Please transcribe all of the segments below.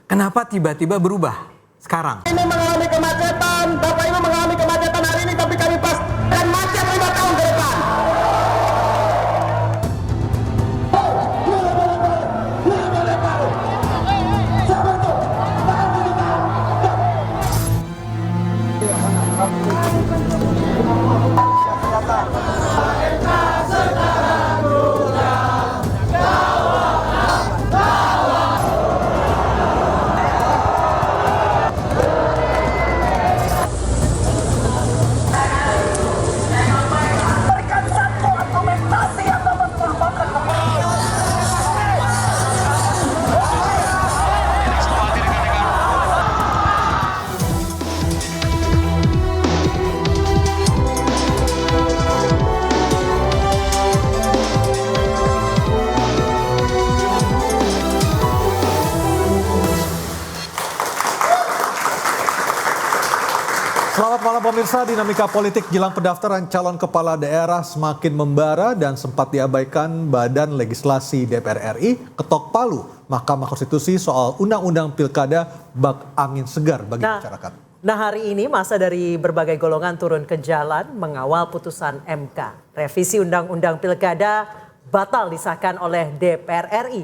Kenapa tiba-tiba berubah sekarang? Ini mengalami kemacetan, Bapak Ibu mengalami kemacetan hari ini, tapi kami pastikan macet 5 tahun ke depan. Selamat malam pemirsa, dinamika politik jelang pendaftaran calon kepala daerah semakin membara dan sempat diabaikan Badan Legislasi DPR RI ketok palu Mahkamah Konstitusi soal Undang-Undang Pilkada bak angin segar bagi masyarakat. Nah hari ini masa dari berbagai golongan turun ke jalan mengawal putusan MK. Revisi Undang-Undang Pilkada batal disahkan oleh DPR RI.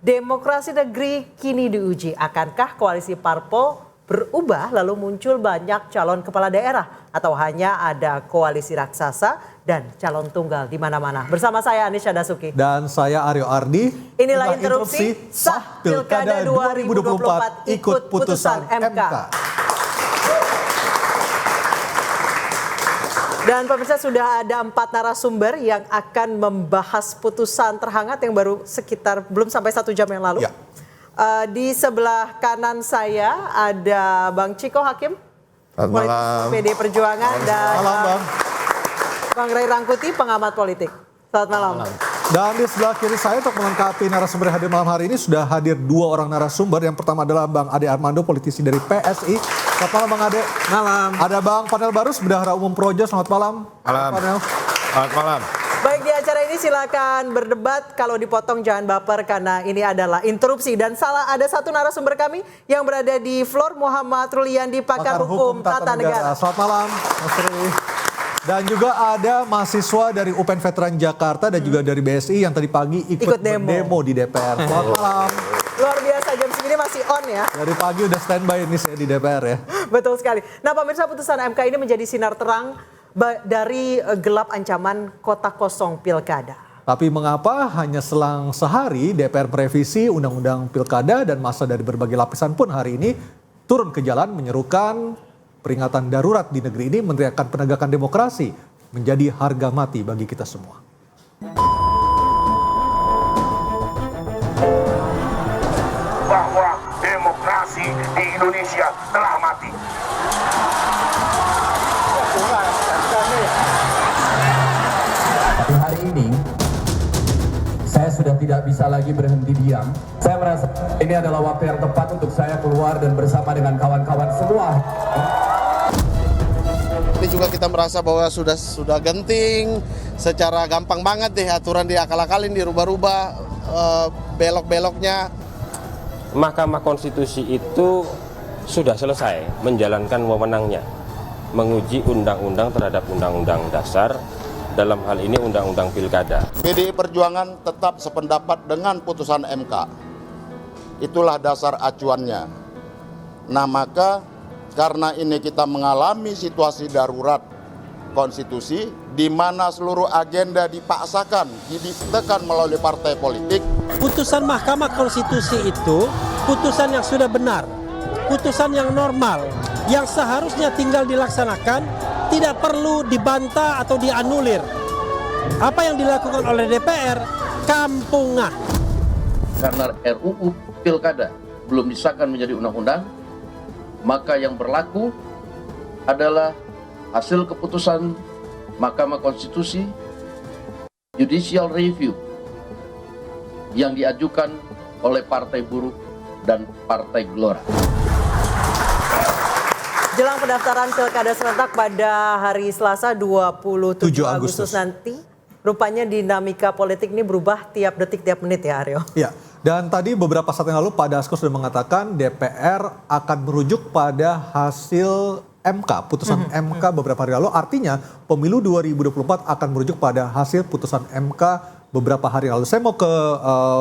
Demokrasi negeri kini diuji. Akankah koalisi parpol berubah lalu muncul banyak calon kepala daerah atau hanya ada koalisi raksasa dan calon tunggal di mana-mana? Bersama saya Anisha Dasuki Dan saya Aryo Ardi. Inilah interupsi sah Pilkada 2024 ikut putusan MK. Dan pemirsa sudah ada 4 narasumber yang akan membahas putusan terhangat yang baru sekitar belum sampai 1 jam yang lalu. Ya. Di sebelah kanan saya ada Bang Ciko Hakim, malam. PD Perjuangan, dan Malam, Bang Ray Rangkuti, pengamat politik. Selamat malam. Dan di sebelah kiri saya untuk melengkapi narasumber yang hadir malam hari ini sudah hadir 2 orang narasumber. Yang pertama adalah Bang Ade Armando, politisi dari PSI. Selamat malam Bang Ade. Malam. Ada Bang Panel Barus, Bendahara Umum Projo. Selamat malam. Malam. Panel. Selamat malam. Baik, di acara ini silakan berdebat, kalau dipotong jangan baper karena ini adalah interupsi. Dan ada satu narasumber kami yang berada di floor, Muhammad Ruliandi, pakar hukum tata negara. Selamat malam Mas Ruli. Dan juga ada mahasiswa dari UPN Veteran Jakarta dan juga dari BSI yang tadi pagi ikut demo di DPR. Selamat malam. Luar biasa, jam segini masih on ya. Dari pagi udah standby ini saya di DPR ya. Betul sekali. Nah pemirsa, putusan MK ini menjadi sinar terang dari gelap ancaman kota kosong pilkada. Tapi mengapa hanya selang sehari DPR merevisi Undang-Undang Pilkada dan massa dari berbagai lapisan pun hari ini turun ke jalan menyerukan peringatan darurat di negeri ini, meneriakkan penegakan demokrasi menjadi harga mati bagi kita semua. Bahwa demokrasi di Indonesia telah mati. Di hari ini, saya sudah tidak bisa lagi berhenti diam. Saya merasa ini adalah waktu yang tepat untuk saya keluar dan bersama dengan kawan-kawan semua. Ini juga kita merasa bahwa sudah genting, secara gampang banget deh aturan diakal-akalin, dirubah-rubah, belok-beloknya. Mahkamah Konstitusi itu sudah selesai menjalankan wewenangnya, menguji undang-undang terhadap undang-undang dasar, dalam hal ini undang-undang pilkada. PDI Perjuangan tetap sependapat dengan putusan MK. Itulah dasar acuannya. Nah maka karena ini kita mengalami situasi darurat konstitusi di mana seluruh agenda dipaksakan, ditekan melalui partai politik. Putusan Mahkamah Konstitusi itu putusan yang sudah benar, putusan yang normal, yang seharusnya tinggal dilaksanakan, tidak perlu dibantah atau dianulir. Apa yang dilakukan oleh DPR, kampungan. Karena RUU Pilkada belum disahkan menjadi undang-undang, maka yang berlaku adalah hasil keputusan Mahkamah Konstitusi Judicial Review yang diajukan oleh Partai Buruh dan Partai Gelora. Jelang pendaftaran Pilkada serentak pada hari Selasa 27 Agustus nanti, rupanya dinamika politik ini berubah tiap detik, tiap menit ya Aryo. Ya, Dan tadi beberapa saat yang lalu Pak Dasko sudah mengatakan DPR akan merujuk pada hasil MK, putusan MK beberapa hari lalu. Artinya pemilu 2024 akan merujuk pada hasil putusan MK beberapa hari lalu. Saya mau ke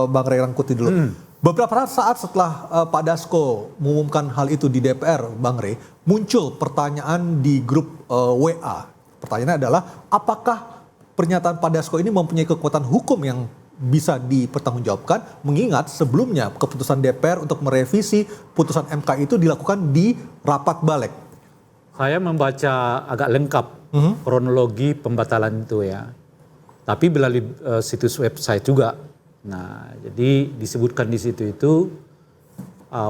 Bang Ray Rangkuti dulu. Beberapa saat setelah Pak Dasko mengumumkan hal itu di DPR, Bang Ray, muncul pertanyaan di grup WA. Pertanyaannya adalah apakah pernyataan Pak Dasko ini mempunyai kekuatan hukum yang bisa dipertanggungjawabkan, mengingat sebelumnya keputusan DPR untuk merevisi putusan MK itu dilakukan di rapat balik. Saya membaca agak lengkap kronologi pembatalan itu ya, tapi melalui situs website juga. Nah, jadi disebutkan di situ itu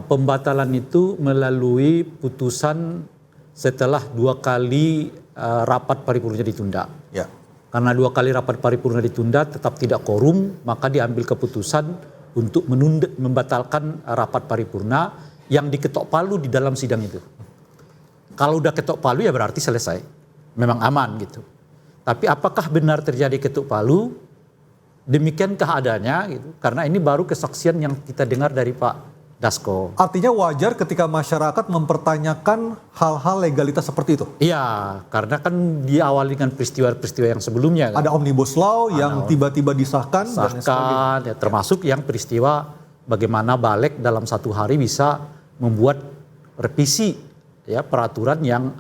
pembatalan itu melalui putusan setelah 2 kali rapat paripurna ditunda. Ya. Karena 2 kali rapat paripurna ditunda tetap tidak quorum, maka diambil keputusan untuk membatalkan rapat paripurna yang diketok palu di dalam sidang itu. Kalau udah ketok palu ya berarti selesai, memang aman gitu. Tapi apakah benar terjadi ketok palu? Demikiankah adanya gitu? Karena ini baru kesaksian yang kita dengar dari Pak Dasko. Artinya wajar ketika masyarakat mempertanyakan hal-hal legalitas seperti itu? Iya, karena kan diawali dengan peristiwa-peristiwa yang sebelumnya. Kan? Ada Omnibus Law yang tiba-tiba disahkan. Dan ya, termasuk yang peristiwa bagaimana Balik dalam 1 hari bisa membuat revisi ya peraturan yang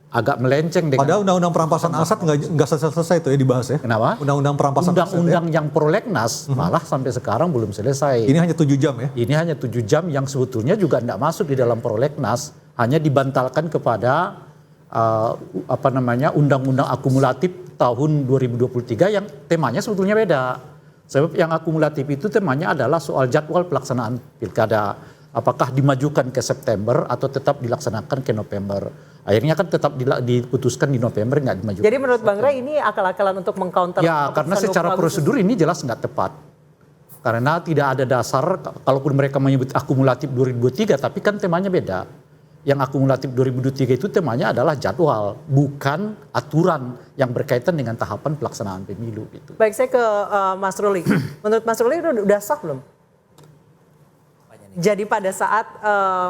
agak melenceng dengan. Padahal undang-undang perampasan aset nggak selesai itu ya dibahas ya. Kenapa? Undang-undang perampasan aset. Undang-undang yang prolegnas malah sampai sekarang belum selesai. Ini hanya 7 jam ya? Ini hanya 7 jam yang sebetulnya juga tidak masuk di dalam prolegnas, hanya dibantalkan kepada undang-undang akumulatif tahun 2023 yang temanya sebetulnya beda. Sebab yang akumulatif itu temanya adalah soal jadwal pelaksanaan pilkada. Apakah dimajukan ke September atau tetap dilaksanakan ke November. Akhirnya kan tetap diputuskan di November, nggak dimajukan. Jadi menurut Bang Ray ini akal-akalan untuk mengcounter. Ya, karena secara prosedur ini jelas nggak tepat. Karena tidak ada dasar, kalaupun mereka menyebut akumulatif 2023, tapi kan temanya beda. Yang akumulatif 2023 itu temanya adalah jadwal, bukan aturan yang berkaitan dengan tahapan pelaksanaan pemilu. Gitu. Baik, saya ke Mas Ruli. Menurut Mas Ruli udah sah belum? Jadi pada saat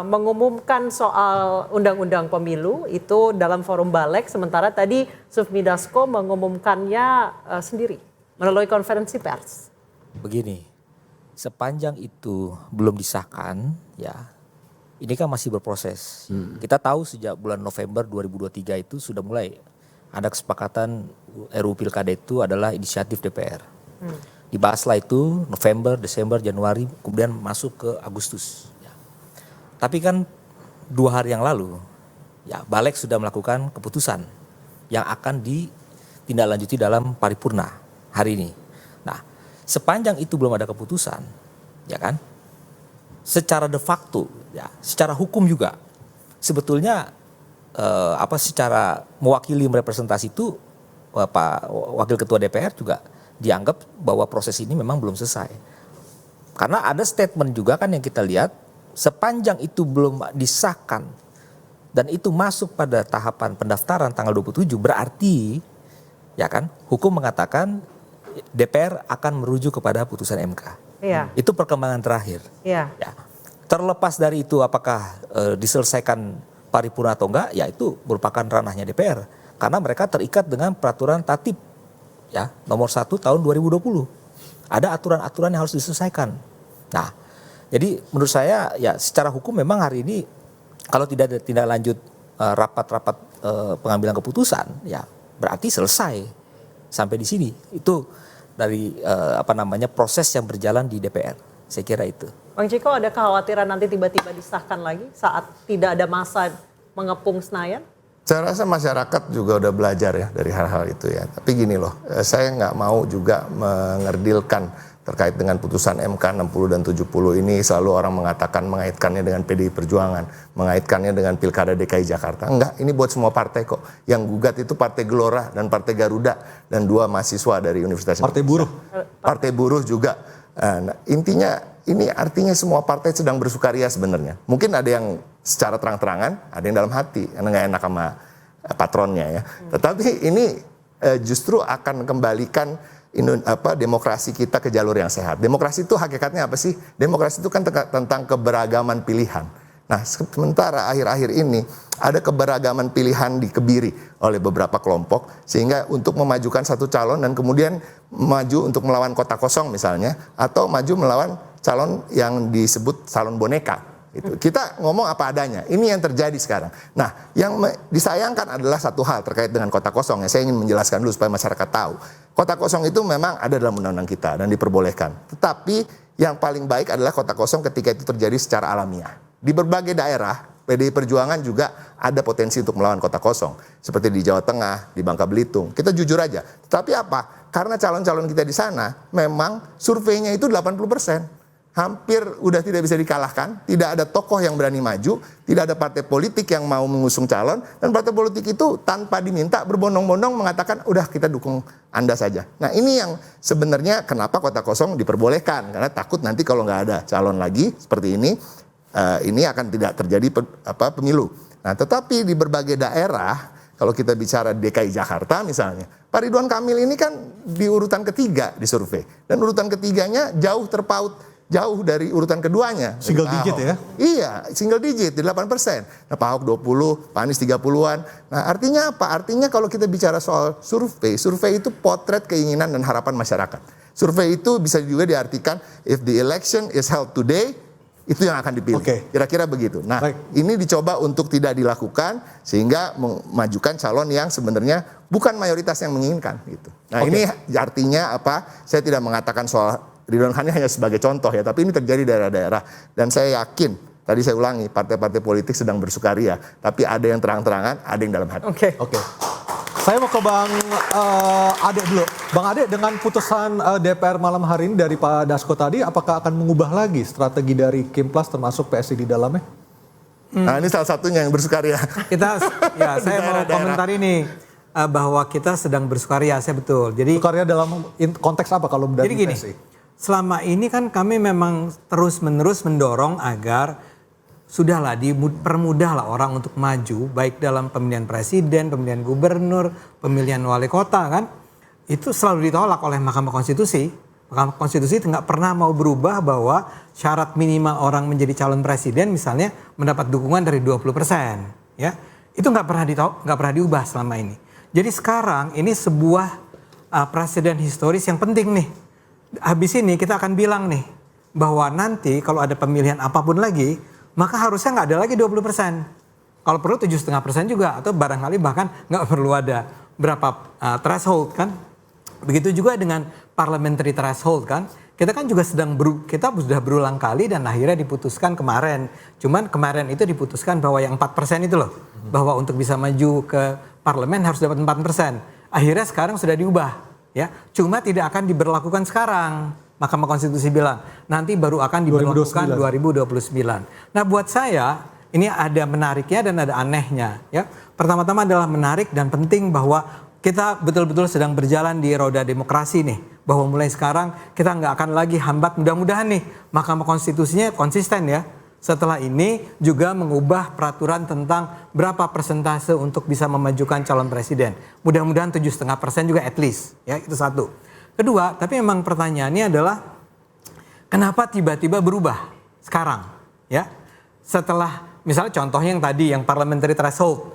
mengumumkan soal undang-undang pemilu itu dalam forum Balik, sementara tadi Sufmi Dasko mengumumkannya sendiri melalui konferensi pers. Begini, sepanjang itu belum disahkan, ya ini kan masih berproses. Kita tahu sejak bulan November 2023 itu sudah mulai ada kesepakatan RUU Pilkada itu adalah inisiatif DPR. Dibahaslah itu November, Desember, Januari, kemudian masuk ke Agustus. Ya. Tapi kan 2 hari yang lalu, ya Balik sudah melakukan keputusan yang akan ditindaklanjuti dalam paripurna hari ini. Nah, sepanjang itu belum ada keputusan, ya kan? Secara de facto, ya, secara hukum juga, sebetulnya secara mewakili merepresentasi itu, Pak Wakil Ketua DPR juga dianggap bahwa proses ini memang belum selesai. Karena ada statement juga kan yang kita lihat, sepanjang itu belum disahkan dan itu masuk pada tahapan pendaftaran tanggal 27, berarti ya kan hukum mengatakan DPR akan merujuk kepada putusan MK. Iya. Itu perkembangan terakhir. Iya. Ya. Terlepas dari itu apakah diselesaikan paripurna atau enggak, ya itu merupakan ranahnya DPR. Karena mereka terikat dengan peraturan tatib ya nomor 1 tahun 2020. Ada aturan-aturan yang harus diselesaikan. Nah, jadi menurut saya ya secara hukum memang hari ini kalau tidak ada tindak lanjut rapat-rapat pengambilan keputusan, ya berarti selesai sampai di sini. Itu dari proses yang berjalan di DPR. Saya kira itu. Bang Ciko, ada kekhawatiran nanti tiba-tiba disahkan lagi saat tidak ada masa mengepung Senayan? Saya rasa masyarakat juga udah belajar ya dari hal-hal itu ya. Tapi gini loh, saya nggak mau juga mengerdilkan terkait dengan putusan MK 60 dan 70 ini selalu orang mengatakan mengaitkannya dengan PDI Perjuangan, mengaitkannya dengan Pilkada DKI Jakarta. Enggak, ini buat semua partai kok. Yang gugat itu Partai Gelora dan Partai Garuda dan 2 mahasiswa dari Universitas Partai Buruh. Partai Buruh juga. Nah, intinya ini artinya semua partai sedang bersukaria sebenarnya. Mungkin ada yang secara terang-terangan, ada yang dalam hati karena nggak enak sama patronnya ya. Tetapi ini justru akan kembalikan demokrasi kita ke jalur yang sehat. Demokrasi itu hakikatnya apa sih? Demokrasi itu kan tentang keberagaman pilihan. Nah, sementara akhir-akhir ini ada keberagaman pilihan dikebiri oleh beberapa kelompok, sehingga untuk memajukan satu calon dan kemudian maju untuk melawan kota kosong misalnya, atau maju melawan calon yang disebut calon boneka. Kita ngomong apa adanya. Ini yang terjadi sekarang. Nah, yang disayangkan adalah satu hal terkait dengan kota kosong. Saya ingin menjelaskan dulu supaya masyarakat tahu. Kota kosong itu memang ada dalam undang-undang kita dan diperbolehkan. Tetapi yang paling baik adalah kota kosong ketika itu terjadi secara alamiah. Di berbagai daerah, PDI Perjuangan juga ada potensi untuk melawan kota kosong. Seperti di Jawa Tengah, di Bangka Belitung. Kita jujur aja. Tetapi apa? Karena calon-calon kita di sana, memang surveinya itu 80%. Hampir udah tidak bisa dikalahkan. Tidak ada tokoh yang berani maju. Tidak ada partai politik yang mau mengusung calon. Dan partai politik itu tanpa diminta berbondong-bondong mengatakan, udah kita dukung Anda saja. Nah, ini yang sebenarnya kenapa kota kosong diperbolehkan. Karena takut nanti kalau nggak ada calon lagi seperti ini akan tidak terjadi pemilu. Nah, tetapi di berbagai daerah, kalau kita bicara DKI Jakarta misalnya, Pak Ridwan Kamil ini kan di urutan ketiga di survei. Dan urutan ketiganya jauh terpaut, jauh dari urutan keduanya. Single digit ya? Iya, single digit, di 8%. Nah, Pak Ahok 20, Pak Anies 30-an. Nah, artinya apa? Artinya kalau kita bicara soal survei itu potret keinginan dan harapan masyarakat. Survei itu bisa juga diartikan, if the election is held today, itu yang akan dipilih. Kira-kira begitu. Nah, ini dicoba untuk tidak dilakukan sehingga memajukan calon yang sebenarnya bukan mayoritas yang menginginkan gitu. Nah, ini artinya apa? Saya tidak mengatakan soal Ridwan Kamil hanya sebagai contoh ya, tapi ini terjadi di daerah-daerah dan saya yakin, tadi saya ulangi, partai-partai politik sedang bersukaria, tapi ada yang terang-terangan, ada yang dalam hati. Oke. Saya mau ke Bang Ade dulu. Bang Ade, dengan putusan DPR malam hari ini dari Pak Dasko tadi, apakah akan mengubah lagi strategi dari Kimplas termasuk PSI di dalamnya? Nah, ini salah satunya yang bersukaria. Saya mau komentar ini bahwa kita sedang bersukaria, saya betul. Jadi bersukaria dalam konteks apa kalau dari jadi gini, PSI? Selama ini kan kami memang terus-menerus mendorong agar sudahlah dipermudahlah orang untuk maju baik dalam pemilihan presiden, pemilihan gubernur, pemilihan wali kota kan. Itu selalu ditolak oleh Mahkamah Konstitusi. Mahkamah Konstitusi nggak pernah mau berubah bahwa syarat minimal orang menjadi calon presiden misalnya mendapat dukungan dari 20%. Ya, itu nggak pernah diubah selama ini. Jadi sekarang ini sebuah presiden historis yang penting nih. Habis ini kita akan bilang nih bahwa nanti kalau ada pemilihan apapun lagi, maka harusnya nggak ada lagi 20%. Kalau perlu 7,5% juga, atau barangkali bahkan nggak perlu ada berapa threshold kan. Begitu juga dengan parliamentary threshold kan. Kita kan juga kita sudah berulang kali dan akhirnya diputuskan kemarin. Cuman kemarin itu diputuskan bahwa yang 4% itu loh. Bahwa untuk bisa maju ke parlemen harus dapat 4%. Akhirnya sekarang sudah diubah. Ya, cuma tidak akan diberlakukan sekarang. Mahkamah Konstitusi bilang nanti baru akan diberlakukan 2029. Nah, buat saya ini ada menariknya dan ada anehnya. Ya, pertama-tama adalah menarik dan penting bahwa kita betul-betul sedang berjalan di roda demokrasi nih. Bahwa mulai sekarang kita nggak akan lagi hambat, mudah-mudahan nih Mahkamah Konstitusinya konsisten ya. Setelah ini juga mengubah peraturan tentang berapa persentase untuk bisa memajukan calon presiden. Mudah-mudahan 7,5% juga at least. Ya, itu satu. Kedua, tapi memang pertanyaannya adalah kenapa tiba-tiba berubah sekarang? Ya, setelah misalnya contohnya yang tadi yang parliamentary threshold,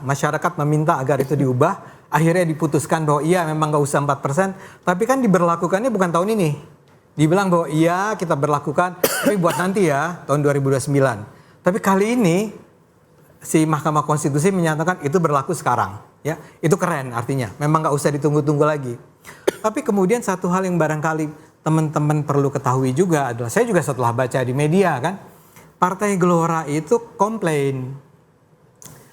masyarakat meminta agar itu diubah, akhirnya diputuskan bahwa iya memang nggak usah 4%, tapi kan diberlakukannya bukan tahun ini. Dibilang bahwa iya kita berlakukan, tapi buat nanti ya tahun 2029. Tapi kali ini si Mahkamah Konstitusi menyatakan itu berlaku sekarang. Ya, itu keren artinya. Memang nggak usah ditunggu-tunggu lagi. Tapi kemudian satu hal yang barangkali teman-teman perlu ketahui juga adalah, saya juga setelah baca di media kan, Partai Gelora itu komplain.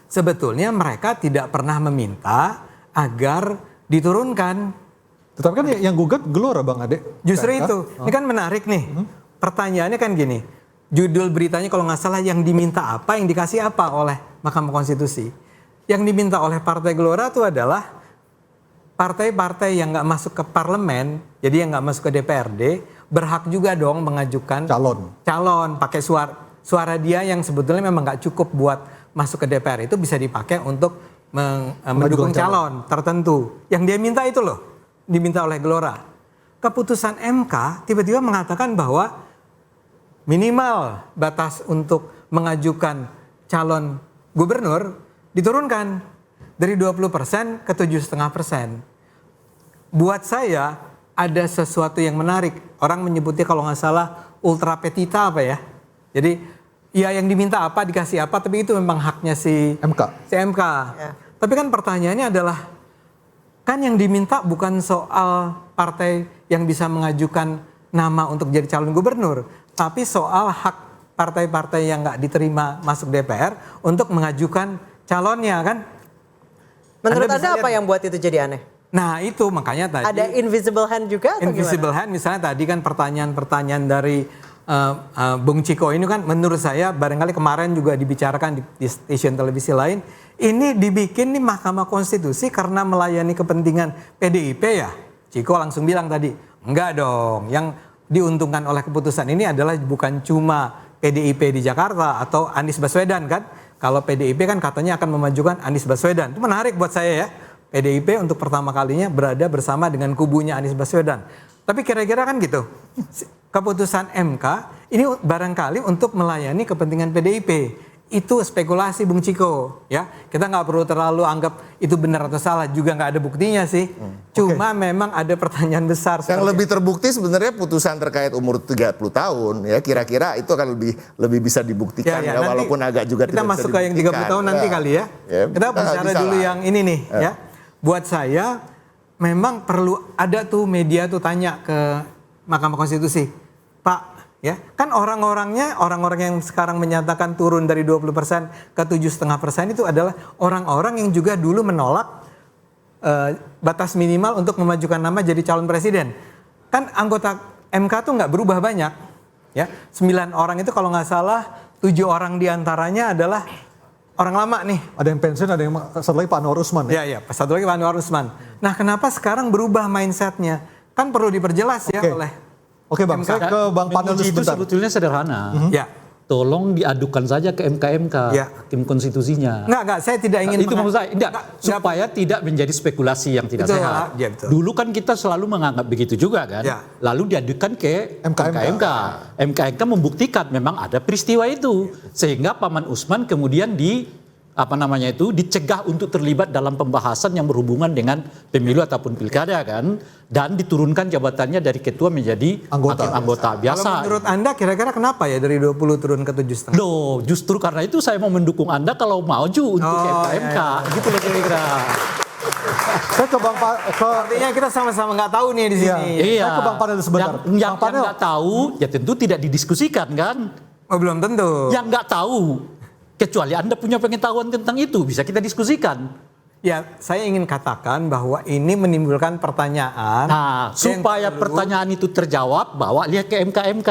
Sebetulnya mereka tidak pernah meminta agar diturunkan. Tetapi kan yang gugat Gelora Bang Ade. Justru itu. Ini kan menarik nih. Pertanyaannya kan gini. Judul beritanya kalau nggak salah yang diminta apa, yang dikasih apa oleh Mahkamah Konstitusi. Yang diminta oleh Partai Gelora itu adalah partai-partai yang nggak masuk ke parlemen, jadi yang nggak masuk ke DPRD, berhak juga dong mengajukan calon pakai suara dia yang sebetulnya memang nggak cukup buat masuk ke DPR, itu bisa dipakai untuk mendukung calon tertentu. Yang dia minta itu loh, diminta oleh Gelora. Keputusan MK tiba-tiba mengatakan bahwa minimal batas untuk mengajukan calon gubernur diturunkan dari 20% ke 7,5%. Buat saya ada sesuatu yang menarik. Orang menyebutnya kalau nggak salah ultra petita apa ya. Jadi ya yang diminta apa dikasih apa, tapi itu memang haknya si MK. Ya. Tapi kan pertanyaannya adalah, kan yang diminta bukan soal partai yang bisa mengajukan nama untuk jadi calon gubernur, tapi soal hak partai-partai yang nggak diterima masuk DPR untuk mengajukan calonnya kan. Menurut Anda apa yang buat itu jadi aneh? Nah itu makanya tadi. Ada invisible hand juga atau invisible gimana? hand misalnya tadi kan pertanyaan-pertanyaan dari Bung Ciko ini kan menurut saya barangkali kemarin juga dibicarakan di stasiun televisi lain. Ini dibikin nih Mahkamah Konstitusi karena melayani kepentingan PDIP ya. Ciko langsung bilang tadi, enggak dong. Yang diuntungkan oleh keputusan ini adalah bukan cuma PDIP di Jakarta atau Anies Baswedan kan. Kalau PDIP kan katanya akan memajukan Anies Baswedan. Itu menarik buat saya ya. PDIP untuk pertama kalinya berada bersama dengan kubunya Anies Baswedan. Tapi kira-kira kan gitu. Keputusan MK ini barangkali untuk melayani kepentingan PDIP. Itu spekulasi Bung Ciko ya. Kita nggak perlu terlalu anggap itu benar atau salah, juga nggak ada buktinya sih. Cuma memang ada pertanyaan besar. Yang lebih terbukti sebenarnya putusan terkait umur 30 tahun ya, kira-kira itu akan lebih bisa dibuktikan ya, walaupun agak juga kita masuk ke yang 30 tahun nanti kali ya. Kita bicara dulu yang ini nih ya. Buat saya memang perlu ada tuh media tuh tanya ke Mahkamah Konstitusi, Pak. Ya, kan orang yang sekarang menyatakan turun dari 20% ke 7,5% itu adalah orang-orang yang juga dulu menolak batas minimal untuk memajukan nama jadi calon presiden. Kan anggota MK tuh nggak berubah banyak, ya 9 orang itu kalau nggak salah 7 orang diantaranya adalah orang lama nih. Ada yang pensiun, ada yang satu lagi Pak Anwar Usman. Iya, satu lagi Pak Anwar Usman. Nah, kenapa sekarang berubah mindsetnya? Kan perlu diperjelas ya oleh. Oke Bang, saya ke Bang Panel itu sebentar. sebetulnya sederhana. Ya. Tolong diadukan saja ke MK, Tim Konstitusinya. Enggak, saya tidak ingin. Itu maksud saya, supaya tidak menjadi spekulasi yang tidak sehat. Ya, betul. Dulu kan kita selalu menganggap begitu juga kan. Ya. Lalu diadukan ke MK. MK membuktikan memang ada peristiwa itu. Sehingga Paman Usman kemudian dicegah untuk terlibat dalam pembahasan yang berhubungan dengan pemilu ataupun pilkada kan, dan diturunkan jabatannya dari ketua menjadi anggota biasa. Kalau menurut Anda kira-kira kenapa ya dari 20 turun ke 7,5? Loh, justru karena itu saya mau mendukung Anda kalau maju untuk MK. Gitu loh kira-kira. Saya ke Bang artinya kita sama-sama nggak tahu nih di sini. Iya. Saya ke Bang Panel sebentar. Yang nggak tahu ya tentu tidak didiskusikan kan. Oh, belum tentu. Yang nggak tahu, kecuali Anda punya pengetahuan tentang itu, bisa kita diskusikan. Ya, saya ingin katakan bahwa ini menimbulkan pertanyaan. Nah, supaya pertanyaan itu terjawab, bawa lihat ke MK.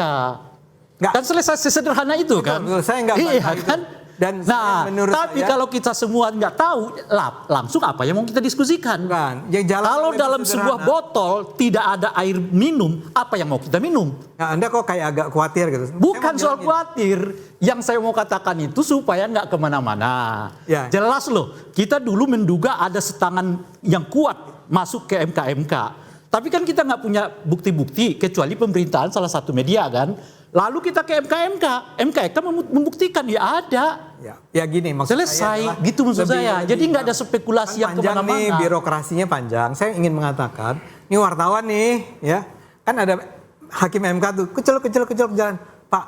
Kan selesai sesederhana itu kan. Saya nggak kan? Dan menurut tapi kalau kita semua nggak tahu, langsung apa yang mau kita diskusikan? Kalau dalam sebuah botol tidak ada air minum, apa yang mau kita minum? Nah, Anda kok kayak agak khawatir gitu? Bukan soal khawatir. Yang saya mau katakan itu supaya nggak kemana-mana. Ya. Jelas loh, kita dulu menduga ada setangan yang kuat masuk ke MK. Tapi kan kita nggak punya bukti-bukti kecuali pemberitaan salah satu media kan. Lalu kita ke MK membuktikan ya ada. Ya gini maksud selesai saya gitu maksud saya. Jadi nggak ada spekulasi yang kemana-mana. Nih, birokrasinya panjang. Saya ingin mengatakan, ini wartawan nih, ya kan ada hakim MK tuh kecil jalan. Pak,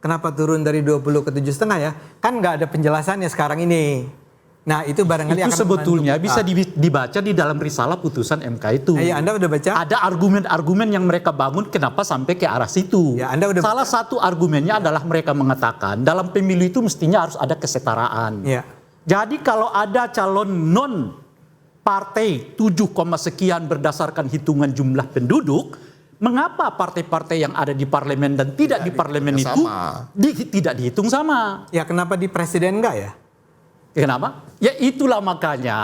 kenapa turun dari 20 ke 7,5 ya? Kan nggak ada penjelasannya sekarang ini. Nah itu barangkali itu akan sebetulnya bisa dibaca di dalam risalah putusan MK itu. Ya, Anda udah baca? Ada argumen-argumen yang mereka bangun kenapa sampai ke arah situ. Ya, Anda udah salah satu argumennya adalah mereka mengatakan dalam pemilu itu mestinya harus ada kesetaraan. Ya. Jadi kalau ada calon non partai 7, sekian berdasarkan hitungan jumlah penduduk, mengapa partai-partai yang ada di parlemen dan tidak di parlemen itu tidak dihitung sama? Ya kenapa di presiden enggak ya? Kenapa? Ya itulah makanya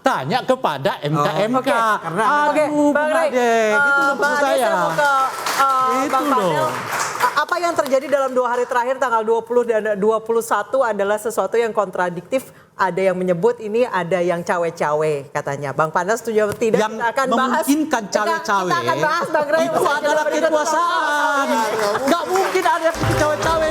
tanya kepada MK. Karena Bang Ray, itu maksud saya. Bang Ade, saya mau ke Bang Panel. Apa yang terjadi dalam 2 hari terakhir tanggal 20 dan 21 adalah sesuatu yang kontradiktif. Ada yang menyebut ini ada yang cawe-cawe katanya. Bang Panas setuju atau tidak? Yang kita akan bahas. memungkinkan cawe-cawe Kita akan bahas Bang Ray. itu adalah kekuasaan. Nggak mungkin ada cawe-cawe